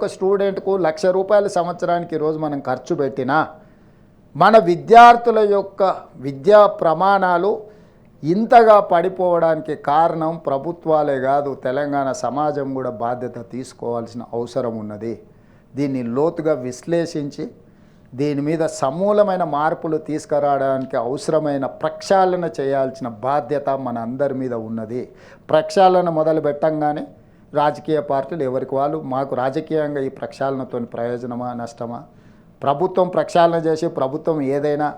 ఒక స్టూడెంట్కు ₹1,00,000 సంవత్సరానికి ఈరోజు మనం ఖర్చు పెట్టినా మన విద్యార్థుల యొక్క విద్యా ప్రమాణాలు ఇంతగా పడిపోవడానికి కారణం ప్రభుత్వాలే కాదు, తెలంగాణ సమాజం కూడా బాధ్యత తీసుకోవాల్సిన అవసరం ఉన్నది. దీన్ని లోతుగా విశ్లేషించి దీని మీద సమూలమైన మార్పులు తీసుకురావడానికి అవసరమైన ప్రక్షాళన చేయాల్సిన బాధ్యత మన అందరి మీద ఉన్నది. ప్రక్షాళన మొదలు పెట్టంగానే రాజకీయ పార్టీలు ఎవరికి వాళ్ళు మాకు రాజకీయంగా ఈ ప్రక్షాళనతో ప్రయోజనమా నష్టమా, ప్రభుత్వం ప్రక్షాళన చేసి ప్రభుత్వం ఏదైనా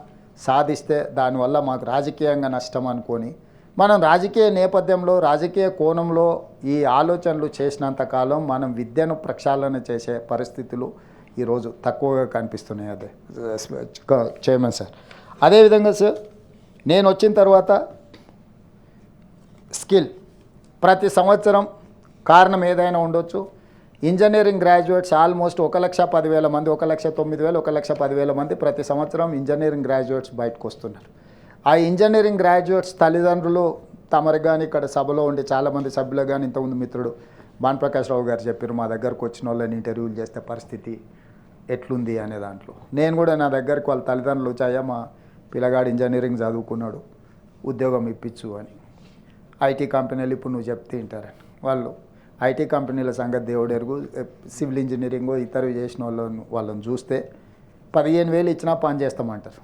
సాధిస్తే దానివల్ల మాకు రాజకీయంగా నష్టం అనుకొని మనం రాజకీయ నేపథ్యంలో రాజకీయ కోణంలో ఈ ఆలోచనలు చేసినంతకాలం మనం విద్యను ప్రక్షాళన చేసే పరిస్థితులు ఈరోజు తక్కువగా కనిపిస్తున్నాయి. అదే చైర్మన్ సార్. అదేవిధంగా సార్ నేను వచ్చిన తర్వాత స్కిల్ ప్రతి సంవత్సరం కారణం ఏదైనా ఉండొచ్చు, ఇంజనీరింగ్ గ్రాడ్యుయేట్స్ ఆల్మోస్ట్ 1,10,000 మంది, 1,09,000, 1,10,000 మంది ప్రతి సంవత్సరం ఇంజనీరింగ్ గ్రాడ్యుయేట్స్ బయటకు వస్తున్నారు. ఆ ఇంజనీరింగ్ గ్రాడ్యుయేట్స్ తల్లిదండ్రులు తమరు కానీ ఇక్కడ సభలో ఉండే చాలామంది సభ్యులు కానీ ఇంతకుముందు మిత్రుడు భానుప్రకాష్ రావు గారు చెప్పారు, మా దగ్గరకు వచ్చిన వాళ్ళని ఇంటర్వ్యూలు చేస్తే పరిస్థితి ఎట్లుంది అనే దాంట్లో నేను కూడా నా దగ్గరికి వాళ్ళ తల్లిదండ్రులు వచ్చాయా మా పిల్లగాడు ఇంజనీరింగ్ చదువుకున్నాడు ఉద్యోగం ఇప్పించు అని. ఐటీ కంపెనీలు ఇప్పుడు నువ్వు చెప్తే వింటారని వాళ్ళు ఐటీ కంపెనీల సంగతి దేవుడు ఎరుగు. సివిల్ ఇంజనీరింగ్ ఇతరు చేసిన వాళ్ళని చూస్తే 15,000 ఇచ్చినా పని చేస్తామంటారు.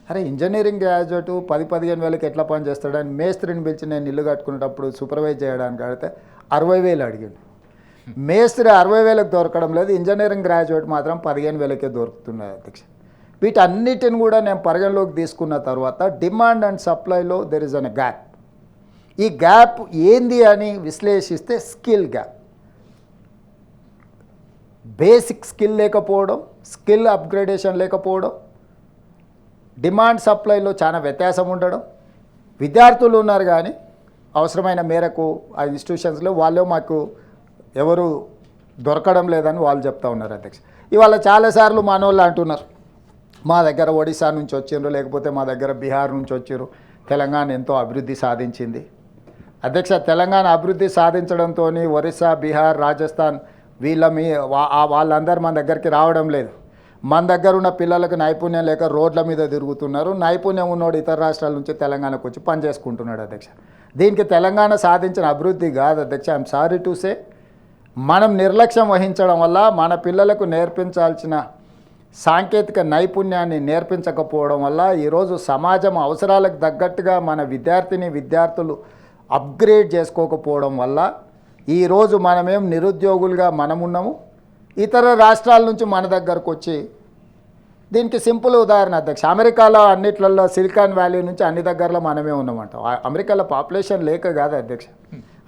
అరే ఇంజనీరింగ్ గ్రాడ్యుయేట్ 10,000-15,000 ఎట్లా పని చేస్తాడని మేస్త్రిని పిలిచి నేను ఇల్లు కట్టుకునేటప్పుడు సూపర్వైజ్ చేయడానికి అడిగితే 60,000 అడిగాడు. మేస్త్రి 60,000 దొరకడం లేదు, ఇంజనీరింగ్ గ్రాడ్యుయేట్ మాత్రం 15,000 దొరుకుతున్నాయి అధ్యక్ష. వీటన్నిటిని కూడా నేను పరిగణలోకి తీసుకున్న తర్వాత డిమాండ్ అండ్ సప్లైలో దెర్ ఇస్ అన్ గ్యాప్. ఈ గ్యాప్ ఏంది అని విశ్లేషిస్తే స్కిల్ గ్యాప్, బేసిక్ స్కిల్ లేకపోవడం, స్కిల్ అప్గ్రేడేషన్ లేకపోవడం, డిమాండ్ సప్లైలో చాలా వ్యత్యాసం ఉండడం. విద్యార్థులు ఉన్నారు కానీ అవసరమైన మేరకు ఆ ఇన్స్టిట్యూషన్స్లో వాళ్ళు మాకు ఎవరు దొరకడం లేదని వాళ్ళు చెప్తా ఉన్నారు అధ్యక్ష. ఇవాళ చాలాసార్లు మనోళ్ళు అంటున్నారు మా దగ్గర ఒడిశా నుంచి వచ్చిండ్రు, లేకపోతే మా దగ్గర బీహార్ నుంచి వచ్చిర్రు, తెలంగాణ ఎంతో అభివృద్ధి సాధించింది. అధ్యక్ష తెలంగాణ అభివృద్ధి సాధించడంతో ఒరిస్సా, బీహార్, రాజస్థాన్ వాళ్ళందరూ మన దగ్గరికి రావడం లేదు. మన దగ్గర ఉన్న పిల్లలకు నైపుణ్యం లేక రోడ్ల మీద తిరుగుతున్నారు. నైపుణ్యం ఉన్నోడు ఇతర రాష్ట్రాల నుంచి తెలంగాణకు వచ్చి పని చేసుకుంటున్నాడు అధ్యక్ష. దీనికి తెలంగాణ సాధించిన అభివృద్ధి కాదు అధ్యక్ష. ఐఎమ్ సారీ టు సే మనం నిర్లక్ష్యం వహించడం వల్ల మన పిల్లలకు నేర్పించాల్సిన సాంకేతిక నైపుణ్యాన్ని నేర్పించకపోవడం వల్ల ఈరోజు సమాజం అవసరాలకు తగ్గట్టుగా మన విద్యార్థులు అప్గ్రేడ్ చేసుకోకపోవడం వల్ల ఈరోజు మనమేం నిరుద్యోగులుగా మనమున్నాము. ఇతర రాష్ట్రాల నుంచి మన దగ్గరకు వచ్చి దీనికి సింపుల్ ఉదాహరణ అధ్యక్ష, అమెరికాలో అన్నిట్లలో సిలికాన్ వ్యాలీ నుంచి అన్ని దగ్గరలో మనమే ఉన్నామంట. అమెరికాలో పాపులేషన్ లేక కాదు అధ్యక్ష,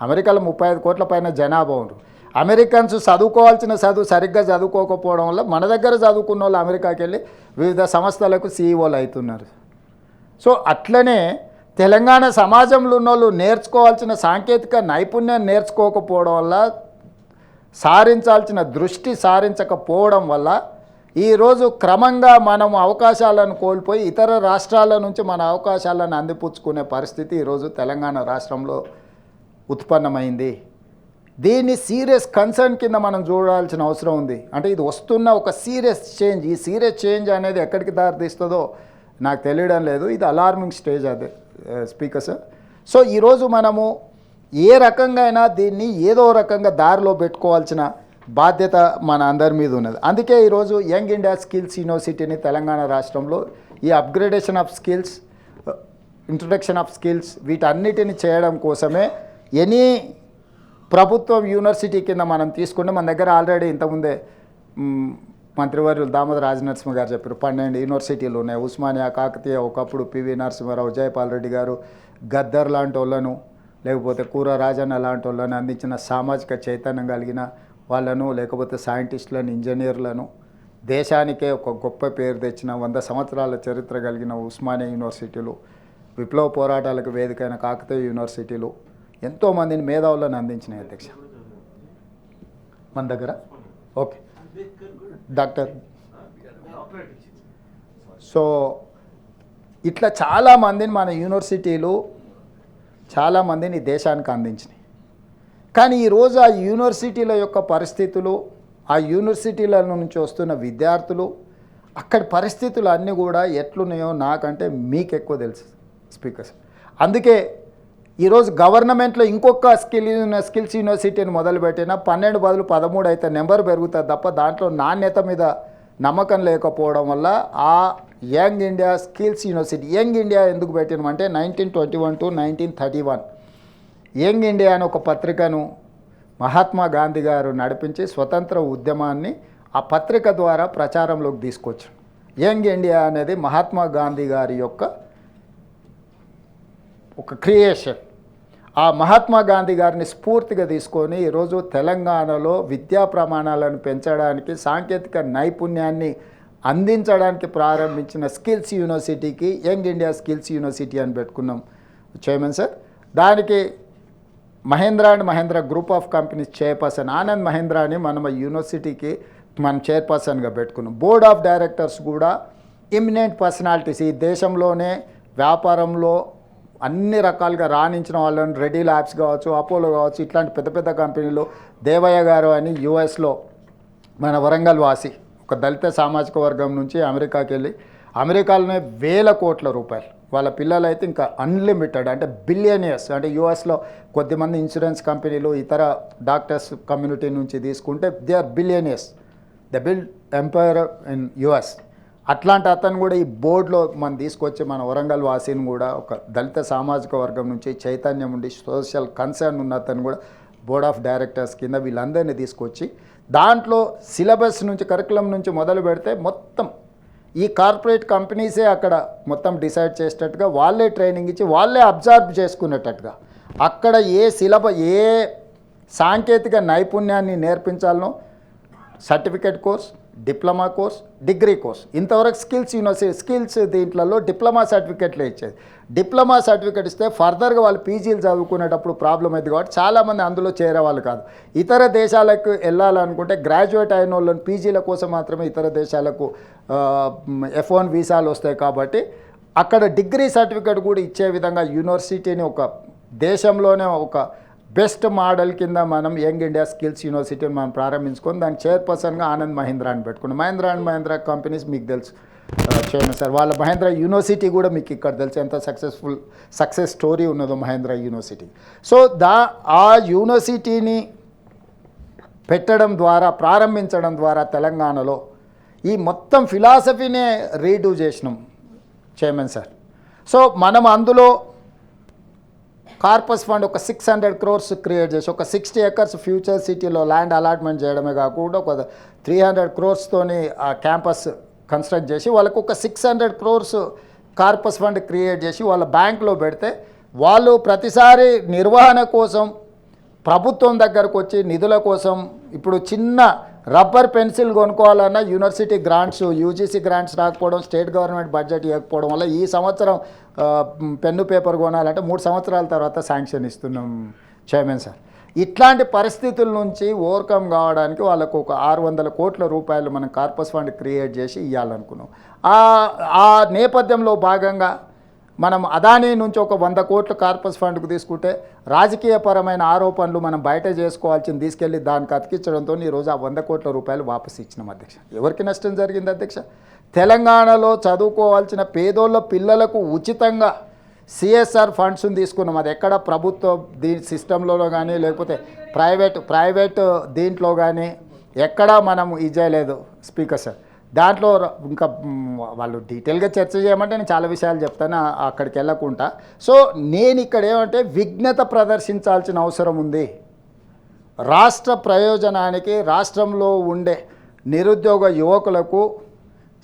అమెరికాలో 35 కోట్ల పైన జనాభా ఉన్నారు. అమెరికన్స్ చదువుకోవాల్సిన చదువు సరిగ్గా చదువుకోకపోవడం వల్ల మన దగ్గర చదువుకున్న వాళ్ళు అమెరికాకి వెళ్ళి వివిధ సంస్థలకు సీఈఓలు అవుతున్నారు. సో అట్లనే తెలంగాణ సమాజంలో ఉన్న వాళ్ళు నేర్చుకోవాల్సిన సాంకేతిక నైపుణ్యం నేర్చుకోకపోవడం వల్ల, సారించాల్సిన దృష్టి సారించకపోవడం వల్ల ఈరోజు క్రమంగా మనం అవకాశాలను కోల్పోయి ఇతర రాష్ట్రాల నుంచి మన అవకాశాలను అందిపుచ్చుకునే పరిస్థితి ఈరోజు తెలంగాణ రాష్ట్రంలో ఉత్పన్నమైంది. దీన్ని సీరియస్ కన్సర్న్ కింద మనం చూడాల్సిన అవసరం ఉంది. అంటే ఇది వస్తున్న ఒక సీరియస్ చేంజ్. ఈ సీరియస్ చేంజ్ అనేది ఎక్కడికి దారితీస్తుందో నాకు తెలియడం లేదు. ఇది అలార్మింగ్ స్టేజ్ అదే స్పీకర్ సార్. సో ఈరోజు మనము ఏ రకంగా అయినా దీన్ని ఏదో రకంగా దారిలో పెట్టుకోవాల్సిన బాధ్యత మన అందరి మీద ఉన్నది. అందుకే ఈరోజు యంగ్ ఇండియా స్కిల్స్ యూనివర్సిటీని తెలంగాణ రాష్ట్రంలో ఈ upgradation of skills, introduction of skills వీటన్నిటిని చేయడం కోసమే ఎనీ ప్రభుత్వం యూనివర్సిటీ కింద మనం తీసుకుంటే మన దగ్గర ఆల్రెడీ ఇంతకుముందే మంత్రివర్యులు దామోదర రాజనరసింహ గారు చెప్పారు 12 యూనివర్సిటీలు ఉన్నాయి. ఉస్మానియా, కాకతీయ, ఒకప్పుడు పివి నరసింహారావు, జయపాల్ రెడ్డి గారు, గద్దర్ లాంటి వాళ్ళను, లేకపోతే కూర రాజన్న లాంటి వాళ్ళను అందించిన సామాజిక చైతన్యం కలిగిన వాళ్ళను, లేకపోతే సైంటిస్టులను, ఇంజనీర్లను, దేశానికే ఒక గొప్ప పేరు తెచ్చిన 100 సంవత్సరాల చరిత్ర కలిగిన ఉస్మానియా యూనివర్సిటీలు, విప్లవ పోరాటాలకు వేదికైన కాకతీయ యూనివర్సిటీలు ఎంతోమందిని మేధావులను అందించినాయి అధ్యక్ష మన దగ్గర. Okay doctor. సో ఇట్లా చాలామందిని మన యూనివర్సిటీలు చాలామందిని దేశానికి అందించినాయి. కానీ ఈరోజు ఆ యూనివర్సిటీల యొక్క పరిస్థితులు ఆ యూనివర్సిటీల నుంచి వస్తున్న విద్యార్థులు అక్కడి పరిస్థితులు అన్నీ కూడా ఎట్లున్నాయో నాకంటే మీకు ఎక్కువ తెలుసు స్పీకర్స్. అందుకే ఈరోజు గవర్నమెంట్లో ఇంకొక స్కిల్స్ యూనివర్సిటీని మొదలుపెట్టినా 12 బదులు 13 అయితే నెంబర్ పెరుగుతుంది తప్ప దాంట్లో నాణ్యత మీద నమ్మకం లేకపోవడం వల్ల ఆ young India skills university, young India ఎందుకు పెట్టినామంటే 1921 to 1931 యంగ్ ఇండియా అని ఒక పత్రికను మహాత్మా గాంధీ గారు నడిపించి స్వతంత్ర ఉద్యమాన్ని ఆ పత్రిక ద్వారా ప్రచారంలోకి తీసుకొచ్చారు. యంగ్ ఇండియా అనేది మహాత్మా గాంధీ గారి యొక్క ఒక క్రియేషన్. ఆ మహాత్మా గాంధీ గారిని స్ఫూర్తిగా తీసుకొని ఈరోజు తెలంగాణలో విద్యా ప్రమాణాలను పెంచడానికి, సాంకేతిక నైపుణ్యాన్ని అందించడానికి ప్రారంభించిన స్కిల్స్ యూనివర్సిటీకి యంగ్ ఇండియా స్కిల్స్ యూనివర్సిటీ అని పెట్టుకున్నాం చైర్మన్ సార్. దానికి Mahindra and Mahindra group of companies chairperson Anand మహేంద్రాని మనం యూనివర్సిటీకి మనం చైర్పర్సన్గా పెట్టుకున్నాం. బోర్డ్ ఆఫ్ డైరెక్టర్స్ కూడా ఎమినెంట్ పర్సనాలిటీస్, ఈ దేశంలోనే వ్యాపారంలో అన్ని రకాలుగా రాణించిన వాళ్ళని, రెడీ ల్యాబ్స్ కావచ్చు, అపోలో కావచ్చు, ఇట్లాంటి పెద్ద పెద్ద కంపెనీలు. దేవయ్య గారు అని యుఎస్లో మన వరంగల్ వాసి, ఒక దళిత సామాజిక వర్గం నుంచి అమెరికాకి వెళ్ళి అమెరికాలోనే వేల కోట్ల రూపాయలు, వాళ్ళ పిల్లలు అయితే ఇంకా అన్లిమిటెడ్, అంటే బిలియనియర్స్. అంటే యూఎస్లో కొద్దిమంది ఇన్సూరెన్స్ కంపెనీలు, ఇతర డాక్టర్స్ కమ్యూనిటీ నుంచి తీసుకుంటే they are billionaires, the build empire in US. అట్లాంటి అతను కూడా ఈ బోర్డులో మనం తీసుకొచ్చి మన వరంగల్ వాసిని కూడా ఒక దళిత సామాజిక వర్గం నుంచి చైతన్యం ఉండి సోషల్ కన్సర్న్ ఉన్న అతను కూడా బోర్డ్ ఆఫ్ డైరెక్టర్స్ కింద వీళ్ళందరినీ తీసుకొచ్చి దాంట్లో సిలబస్ నుంచి, కరికులం నుంచి మొదలు పెడితే మొత్తం ఈ కార్పొరేట్ కంపెనీసే అక్కడ మొత్తం డిసైడ్ చేసేటట్టుగా, వాళ్ళే ట్రైనింగ్ ఇచ్చి వాళ్ళే అబ్జర్వ్ చేసుకునేటట్టుగా అక్కడ ఏ సాంకేతిక నైపుణ్యాన్ని నేర్పించాలనో certificate course, diploma course, degree course, ఇంతవరకు స్కిల్స్ యూనివర్సిటీ స్కిల్స్ దీంట్లలో డిప్లొమా సర్టిఫికేట్లే ఇచ్చేది. డిప్లొమా సర్టిఫికేట్ ఇస్తే ఫర్దర్గా వాళ్ళు పీజీలు చదువుకునేటప్పుడు ప్రాబ్లం అయింది కాబట్టి చాలామంది అందులో చేరేవాళ్ళు కాదు. ఇతర దేశాలకు వెళ్ళాలనుకుంటే గ్రాడ్యుయేట్ అయిన వాళ్ళని పీజీల కోసం మాత్రమే ఇతర దేశాలకు F1 వీసాలు వస్తాయి. కాబట్టి అక్కడ డిగ్రీ సర్టిఫికేట్ కూడా ఇచ్చే విధంగా యూనివర్సిటీని ఒక దేశంలోనే ఒక బెస్ట్ మోడల్ కింద మనం యంగ్ ఇండియా స్కిల్స్ యూనివర్సిటీని మనం ప్రారంభించుకొని దాని చైర్పర్సన్గా ఆనంద్ మహేంద్ర అని పెట్టుకున్నాం. మహేంద్ర అండ్ మహేంద్ర కంపెనీస్ మీకు తెలుసు చైర్మన్ సార్. వాళ్ళ మహేంద్ర యూనివర్సిటీ కూడా మీకు ఇక్కడ తెలుసు ఎంత సక్సెస్ స్టోరీ ఉన్నదో మహేంద్ర యూనివర్సిటీ. సో ఆ యూనివర్సిటీని పెట్టడం ద్వారా, ప్రారంభించడం ద్వారా తెలంగాణలో ఈ మొత్తం ఫిలాసఫీనే రీడూ చేసినాం చైర్మన్ సార్. సో మనం అందులో కార్పస్ ఫండ్ ఒక 600 crores క్రియేట్ చేసి ఒక 60 acres ఫ్యూచర్ సిటీలో ల్యాండ్ అలాట్మెంట్ చేయడమే కాకుండా ఒక 300 crores ఆ క్యాంపస్ కన్స్ట్రక్ట్ చేసి వాళ్ళకు ఒక 600 crores కార్పస్ ఫండ్ క్రియేట్ చేసి వాళ్ళ బ్యాంక్లో పెడితే వాళ్ళు ప్రతిసారి నిర్వహణ కోసం ప్రభుత్వం దగ్గరకు వచ్చి నిధుల కోసం, ఇప్పుడు చిన్న రబ్బర్ పెన్సిల్ కొనుక్కోవాలన్నా యూనివర్సిటీ గ్రాంట్స్, యూజీసీ గ్రాంట్స్ రాకపోవడం, స్టేట్ గవర్నమెంట్ బడ్జెట్ ఇవ్వకపోవడం వల్ల ఈ సంవత్సరం పెన్ను పేపర్ కొనాలంటే 3 సంవత్సరాల తర్వాత శాంక్షన్ ఇస్తున్నాం చైర్మన్ సార్. ఇట్లాంటి పరిస్థితుల నుంచి ఓవర్కమ్ కావడానికి వాళ్ళకు ఒక 600 కోట్ల రూపాయలు మనం కార్పస్ ఫండ్ క్రియేట్ చేసి ఇవ్వాలనుకున్నాం. ఆ నేపథ్యంలో భాగంగా మనం అదానీ నుంచి ఒక 100 కోట్ల కార్పస్ ఫండ్కు తీసుకుంటే రాజకీయపరమైన ఆరోపణలు మనం బయట చేసుకోవాల్సింది తీసుకెళ్ళి దానికి అతికించడంతో ఈరోజు ఆ 100 కోట్ల రూపాయలు వాపసు ఇచ్చినాం అధ్యక్ష. ఎవరికి నష్టం జరిగింది అధ్యక్ష? తెలంగాణలో చదువుకోవాల్సిన పేదోళ్ళ పిల్లలకు ఉచితంగా సిఎస్ఆర్ ఫండ్స్ని తీసుకున్నాం. అది ఎక్కడ ప్రభుత్వ సిస్టంలో కానీ లేకపోతే ప్రైవేట్ దీంట్లో కానీ ఎక్కడా మనం ఇది చేయలేదు స్పీకర్ సార్. దాంట్లో ఇంకా వాళ్ళు డీటెయిల్గా చర్చ చేయమంటే నేను చాలా విషయాలు చెప్తాను, అక్కడికి వెళ్ళకుండా. సో నేను ఇక్కడ ఏమంటే విఘ్నత ప్రదర్శించాల్సిన అవసరం ఉంది. రాష్ట్ర ప్రయోజనానికి, రాష్ట్రంలో ఉండే నిరుద్యోగ యువకులకు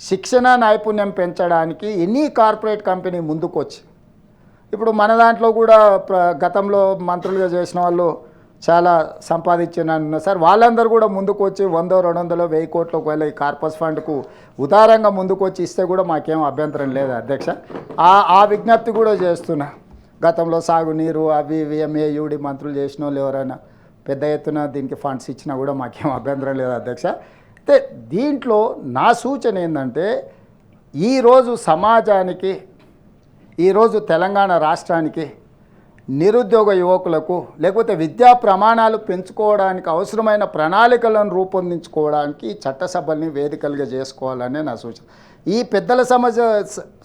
శిక్షణ నైపుణ్యం పెంచడానికి ఎనీ కార్పొరేట్ కంపెనీ ముందుకొచ్చి, ఇప్పుడు మన దాంట్లో కూడా గతంలో మంత్రులుగా చేసిన వాళ్ళు చాలా సంపాదించిన సార్, వాళ్ళందరూ కూడా ముందుకు వచ్చి 100, 200, 1000 కోట్లు ఒకవేళ ఈ కార్పస్ ఫండ్కు ఉదారంగా ముందుకు వచ్చి ఇస్తే కూడా మాకేం అభ్యంతరం లేదు అధ్యక్ష. ఆ విజ్ఞప్తి కూడా చేస్తున్నా. గతంలో సాగునీరు అవి ఇవి MAUD మంత్రులు చేసిన వాళ్ళు ఎవరైనా పెద్ద ఎత్తున దీనికి ఫండ్స్ ఇచ్చినా కూడా మాకేం అభ్యంతరం లేదు అధ్యక్ష. అయితే దీంట్లో నా సూచన ఏంటంటే ఈరోజు సమాజానికి, ఈరోజు తెలంగాణ రాష్ట్రానికి నిరుద్యోగ యువకులకు లేకపోతే విద్యా ప్రమాణాలు పెంచుకోవడానికి అవసరమైన ప్రణాళికలను రూపొందించుకోవడానికి ఈ చట్టసభల్ని వేదికలుగా చేసుకోవాలనే నా సూచన. ఈ పెద్దల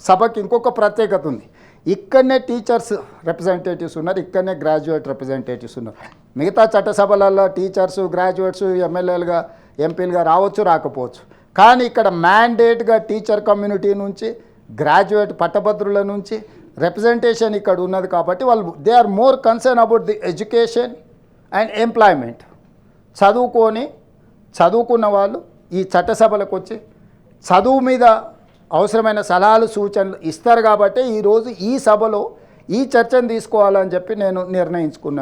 సభకి ఇంకొక ప్రత్యేకత ఉంది. ఇక్కడనే టీచర్స్ రిప్రజెంటేటివ్స్ ఉన్నారు, ఇక్కడనే గ్రాడ్యుయేట్ రిప్రజెంటేటివ్స్ ఉన్నారు. మిగతా చట్టసభలలో టీచర్స్ గ్రాడ్యుయేట్స్ ఎమ్మెల్యేలుగా ఎంపీలుగా రావచ్చు రాకపోవచ్చు, కానీ ఇక్కడ మ్యాండేట్గా టీచర్ కమ్యూనిటీ నుంచి గ్రాడ్యుయేట్ పట్టభద్రుల నుంచి రిప్రజెంటేషన్ ఇక్కడ ఉన్నది. కాబట్టి వాళ్ళు they are more concern about the education and employment. చదువుకున్న వాళ్ళు ఈ చట్టసభలకు వచ్చి చదువు మీద అవసరమైన సలహాలు సూచనలు ఇస్తారు. కాబట్టి ఈరోజు ఈ సభలో ఈ చర్చను తీసుకోవాలని చెప్పి నేను నిర్ణయించుకున్న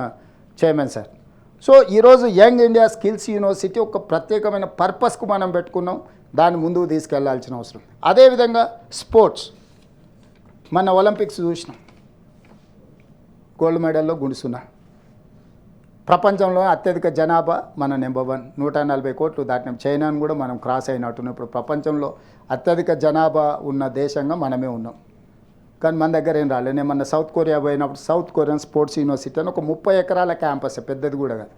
చైర్మన్ సార్. సో ఈరోజు యంగ్ ఇండియా స్కిల్స్ యూనివర్సిటీ ఒక ప్రత్యేకమైన పర్పస్కు మనం పెట్టుకున్నాం, దాన్ని ముందుకు తీసుకెళ్లాల్సిన అవసరం. అదేవిధంగా స్పోర్ట్స్, మన ఒలింపిక్స్ చూసినాం, గోల్డ్ మెడల్లో గుండుసున్నా. ప్రపంచంలో అత్యధిక జనాభా మన నెంబర్ 1, 140 కోట్లు దాటినాం. చైనాను కూడా మనం క్రాస్ అయినట్టున్నాం. ఇప్పుడు ప్రపంచంలో అత్యధిక జనాభా ఉన్న దేశంగా మనమే ఉన్నాం, కానీ మన దగ్గర ఏం రాలేదు. నేను మన సౌత్ కొరియా పోయినప్పుడు సౌత్ కొరియన్ స్పోర్ట్స్ యూనివర్సిటీ అని ఒక 30 ఎకరాల క్యాంపస్, పెద్దది కూడా కాదు.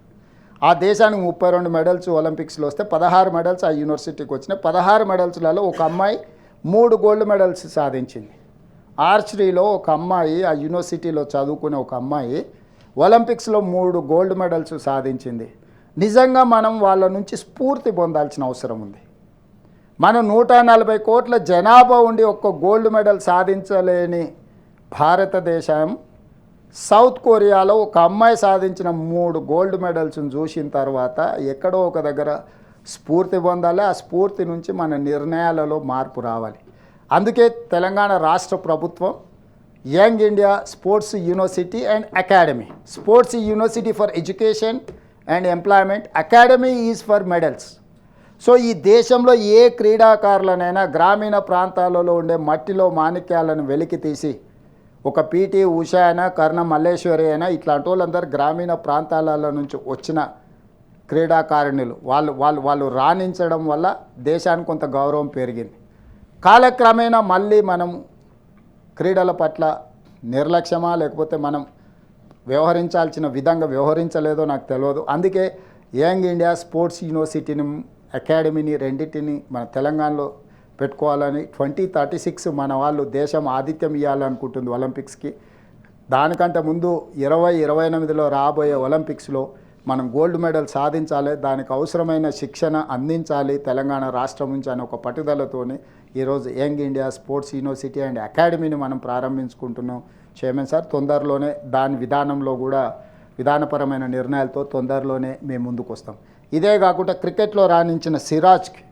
ఆ దేశానికి 32 మెడల్స్ ఒలింపిక్స్లో వస్తే 16 మెడల్స్ ఆ యూనివర్సిటీకి వచ్చినాయి. 16 మెడల్స్లలో ఒక అమ్మాయి 3 గోల్డ్ మెడల్స్ సాధించింది. ఆర్చరీలో ఒక అమ్మాయి, ఆ యూనివర్సిటీలో చదువుకునే ఒక అమ్మాయి ఒలింపిక్స్లో 3 గోల్డ్ మెడల్స్ సాధించింది. నిజంగా మనం వాళ్ళ నుంచి స్ఫూర్తి పొందాల్సిన అవసరం ఉంది. మనం 140 కోట్ల జనాభా ఉండి ఒక్క గోల్డ్ మెడల్ సాధించలేని భారతదేశం సౌత్ కొరియాలో ఒక అమ్మాయి సాధించిన 3 గోల్డ్ మెడల్స్ని చూసిన తర్వాత ఎక్కడో ఒక దగ్గర స్ఫూర్తి పొందాలి. ఆ స్ఫూర్తి నుంచి మన నిర్ణయాలలో మార్పు రావాలి. అందుకే తెలంగాణ రాష్ట్ర ప్రభుత్వం young India sports university and academy, sports university for education and employment, academy is for medals. So ఈ దేశంలో ఏ క్రీడాకారులనైనా గ్రామీణ ప్రాంతాలలో ఉండే మట్టిలో మాణిక్యాలను వెలికి తీసి ఒక పీటీ ఉషా అయినా కర్ణ మల్లేశ్వరి అయినా ఇట్లాంటి వాళ్ళందరూ గ్రామీణ ప్రాంతాల నుంచి వచ్చిన క్రీడాకారిణులు. వాళ్ళు రాణించడం వల్ల దేశానికి కొంత గౌరవం పెరిగింది. కాలక్రమేణా మళ్ళీ మనం క్రీడల పట్ల నిర్లక్ష్యమా లేకపోతే మనం వ్యవహరించాల్సిన విధంగా వ్యవహరించలేదో నాకు తెలియదు. అందుకే యంగ్ ఇండియా స్పోర్ట్స్ యూనివర్సిటీని అకాడమీని రెండింటిని మన తెలంగాణలో పెట్టుకోవాలని 2036 మన వాళ్ళు దేశం ఆతిథ్యం ఇవ్వాలనుకుంటుంది ఒలింపిక్స్కి. దానికంటే ముందు 2028లో రాబోయే ఒలింపిక్స్లో మనం గోల్డ్ మెడల్ సాధించాలి, దానికి అవసరమైన శిక్షణ అందించాలి తెలంగాణ రాష్ట్రం నుంచి అనే ఒక పట్టుదలతోని ఈరోజు young India sports university and అకాడమీని మనం ప్రారంభించుకుంటున్నాం చైర్మన్ సార్. తొందరలోనే దాని విధానంలో కూడా విధానపరమైన నిర్ణయాలతో తొందరలోనే మేము ముందుకు వస్తాం. ఇదే కాకుండా క్రికెట్లో రాణించిన సిరాజ్కి